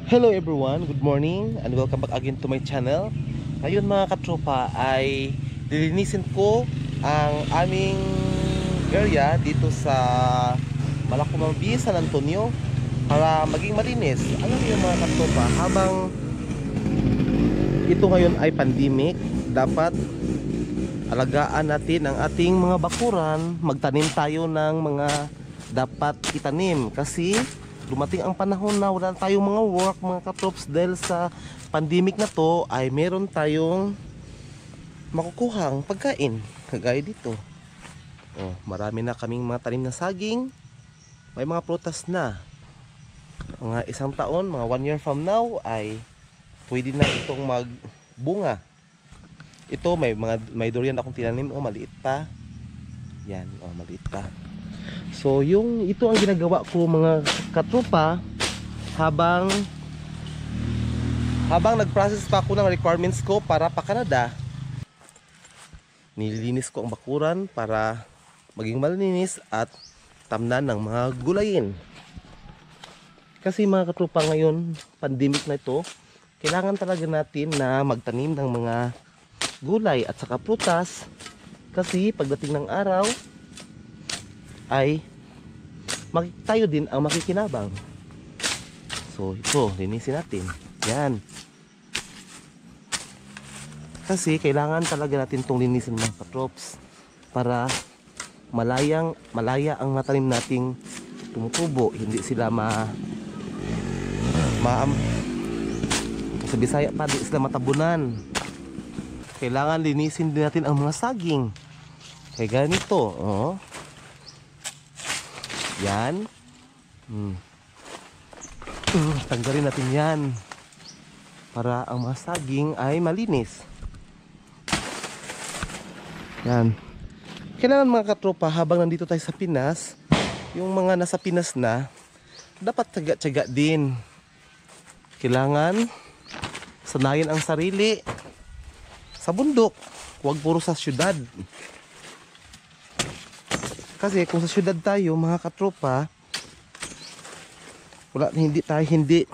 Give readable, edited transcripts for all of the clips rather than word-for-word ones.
Hello everyone, good morning and welcome back again to my channel. Ngayon mga katropa ay lilinisin ko ang aming area dito sa Malacanang, San Antonio para maging malinis. Alam niyo mga katropa, habang ito ngayon ay pandemic, dapat alagaan natin ang ating mga bakuran. Magtanim tayo ng mga dapat itanim kasi dumating ang panahon na wala tayong mga work mga katrops, dahil sa pandemic na to ay meron tayong makukuhang pagkain kagaya dito. Marami na kaming mga tanim na saging, may mga prutas na. Mga isang taon, mga 1 year from now ay pwede na itong magbunga. Ito may durian akong tinanim, maliit pa. Yan, maliit pa. So ito ang ginagawa ko mga katropa habang nag-process pa ako ng requirements ko para pa Canada. Nililinis ko ang bakuran para maging malinis at tamnan ng mga gulayin. Kasi mga katropa, ngayon pandemic na ito, kailangan talaga natin na magtanim ng mga gulay at saka prutas, kasi pagdating ng araw ay tayo din ang makikinabang. So ito, linisin natin. Yan. Kasi kailangan talaga natin itong linisin mga katrops para malaya ang natanim nating tumutubo. Hindi sila sa Bisaya pa, di sila matabunan. Kailangan linisin din natin ang mga saging. Kaya ganito, yan. Tanggalin natin yan para ang mga saging ay malinis. Yan. Kailangan mga katropa, habang nandito tayo sa Pinas, yung mga nasa Pinas na, dapat tiyaga-tiyaga din. Kailangan sanayin ang sarili sa bundok, huwag puro sa syudad. Kasi kung sa syudad tayo mga katropa, hindi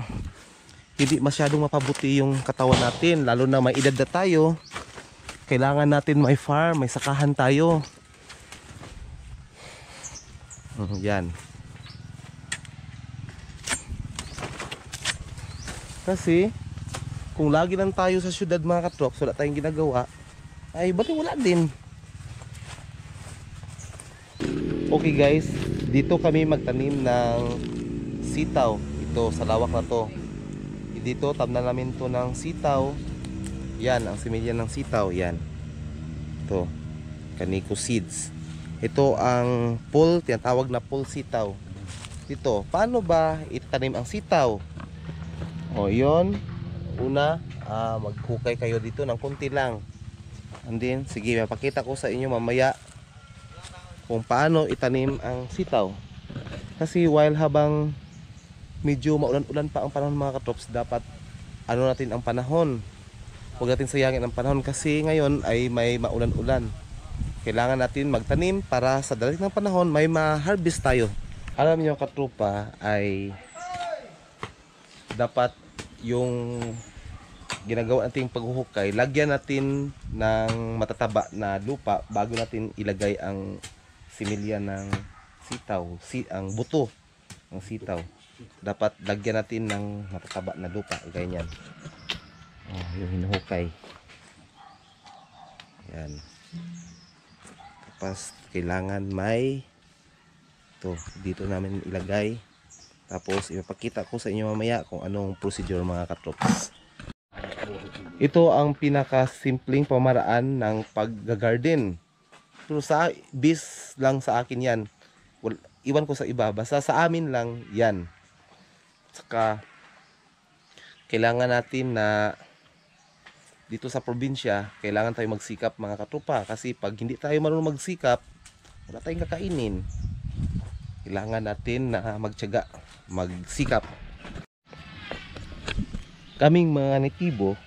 masyadong mapabuti yung katawan natin, lalo na may edad na tayo. Kailangan natin may farm, may sakahan tayo. Yan. Kasi kung lagi lang tayo sa syudad mga katrops, wala tayong ginagawa, ay bali wala din. Okay guys, dito kami magtanim ng sitaw. Ito sa lawak na to. Dito tamnan namin to ng sitaw. Yan ang similya ng sitaw, yan. Ito, Kaniko seeds. Ito ang pull, tinatawag na pull sitaw. Dito, paano ba itanim ang sitaw? Yon. Una, maghukay kayo dito ng kunti lang. And then, sige, mapakita ko sa inyo mamaya kung paano itanim ang sitaw. Kasi while habang medyo maulan-ulan pa ang panahon mga katrops, dapat natin ang panahon. Huwag natin sayangin ang panahon kasi ngayon ay may maulan-ulan. Kailangan natin magtanim para sa darating ng panahon may ma-harvest tayo. Alam niyo katropa, ay dapat yung ginagawa nating paghuhukay, lagyan natin ng matataba na lupa bago natin ilagay ang similya ng sitaw, ang buto ng sitaw. Dapat lagyan natin ng matataba na lupa, ganyan. Yung hinuhukay. Yan. Tapos kailangan may dito namin ilagay. Tapos ipapakita ko sa inyo mamaya kung anong procedure mga katrops. Ito ang pinaka-simpleng pamaraan ng pag-garden. Pero bis lang sa akin yan. Iwan ko sa iba. Basta sa amin lang yan. Saka kailangan natin na dito sa probinsya, kailangan tayo magsikap mga katropa. Kasi pag hindi tayo marunong magsikap, wala tayong kakainin. Kailangan natin na magtiyaga, magsikap. Kaming mga natibo,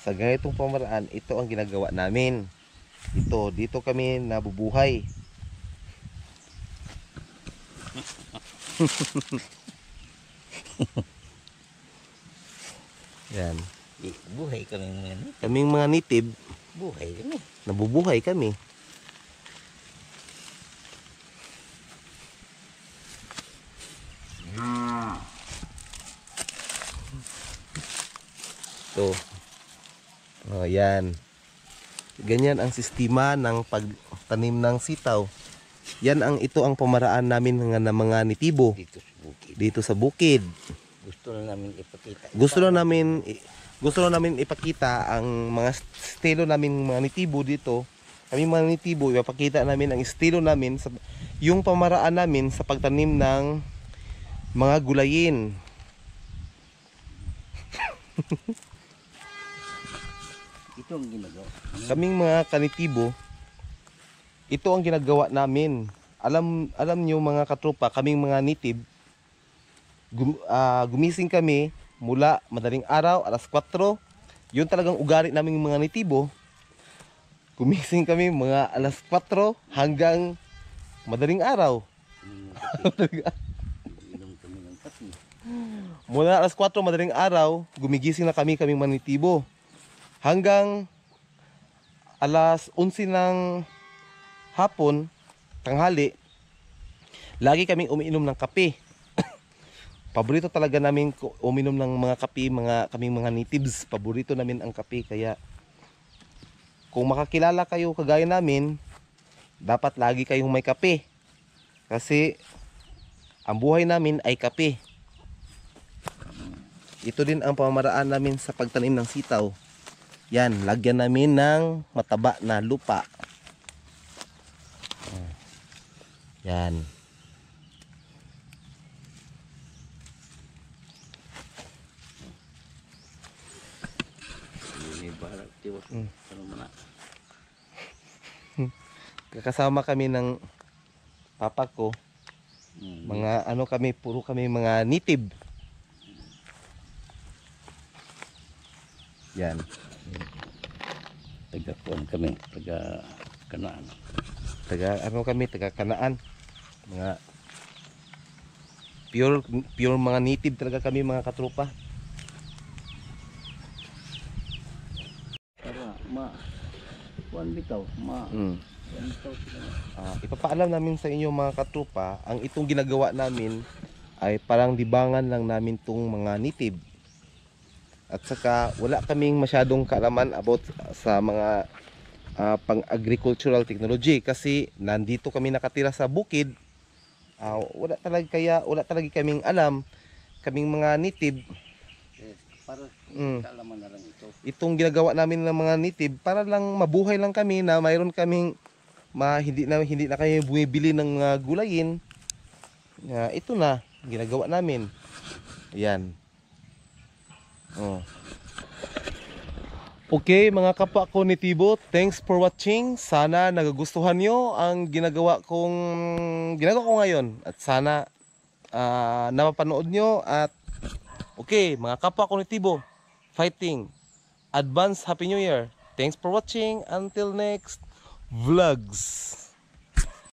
sa ganitong pamaraan, ito ang ginagawa namin. Dito kami nabubuhay. Yan. Buhay kami mga ni. Kaming mga native, Buhay kami. nabubuhay kami. So, oh, yan. Ganyan ang sistema ng pagtanim ng sitaw. Ito ang pamaraan namin ng mga nitibo Dito sa bukid. dito sa bukid. Gusto na namin ipakita. Gusto na namin ipakita ang mga estilo namin mga nitibo dito. Kami mga nitibo, ipapakita namin ang estilo namin sa yung pamaraan namin sa pagtanim ng mga gulayin. Ito ang ginagawa. Kaming mga kanitibo, ito ang ginagawa namin. Alam nyo mga katropa, kaming mga native, gumising kami mula madaling araw, alas 4. Yun talagang ugali naming mga nitibo. Gumising kami mga alas 4 hanggang madaling araw. Inom kami ng kape. Mula alas 4 madaling araw, gumigising na kaming mga nitibo. Hanggang alas 11 ng hapon, tanghali, lagi kaming umiinom ng kape. Paborito talaga namin uminom ng mga kape, kaming mga natives. Paborito namin ang kape, kaya kung makakilala kayo kagaya namin, dapat lagi kayong may kape. Kasi ang buhay namin ay kape. Ito din ang pamamaraan namin sa pagtanim ng sitaw. Yan, lagyan namin ng mataba na lupa. Yan. May barak tiwas. Ano man na. Kasama kami ng papa ko. Mga puro kami mga native. Yan. Taga-kuan kami. Taga-kanaan. Taga Kanaan. Mga pure mga native talaga kami mga katropa. Para kuan bitaw. Kuan bitaw sila. Ipapaalam namin sa inyo mga katropa, ang itong ginagawa namin ay parang libangan lang namin tong mga native. At saka wala kaming masyadong kaalaman about sa mga pang-agricultural technology kasi nandito kami nakatira sa bukid. Wala talaga kaming alam, kaming mga native. Para kaalaman na lang ito. Itong ginagawa namin ng mga native para lang mabuhay lang kami na mayroon kaming hindi na kami bumibili ng gulayin. Ito na ginagawa namin. Ayan. Okay mga kapwa ko nitibo, thanks for watching. Sana nagugustuhan nyo ang ginagawa ko ngayon. At sana napapanood nyo. At okay mga kapwa ko nitibo, fighting. Advance Happy New Year. Thanks for watching. Until next vlogs.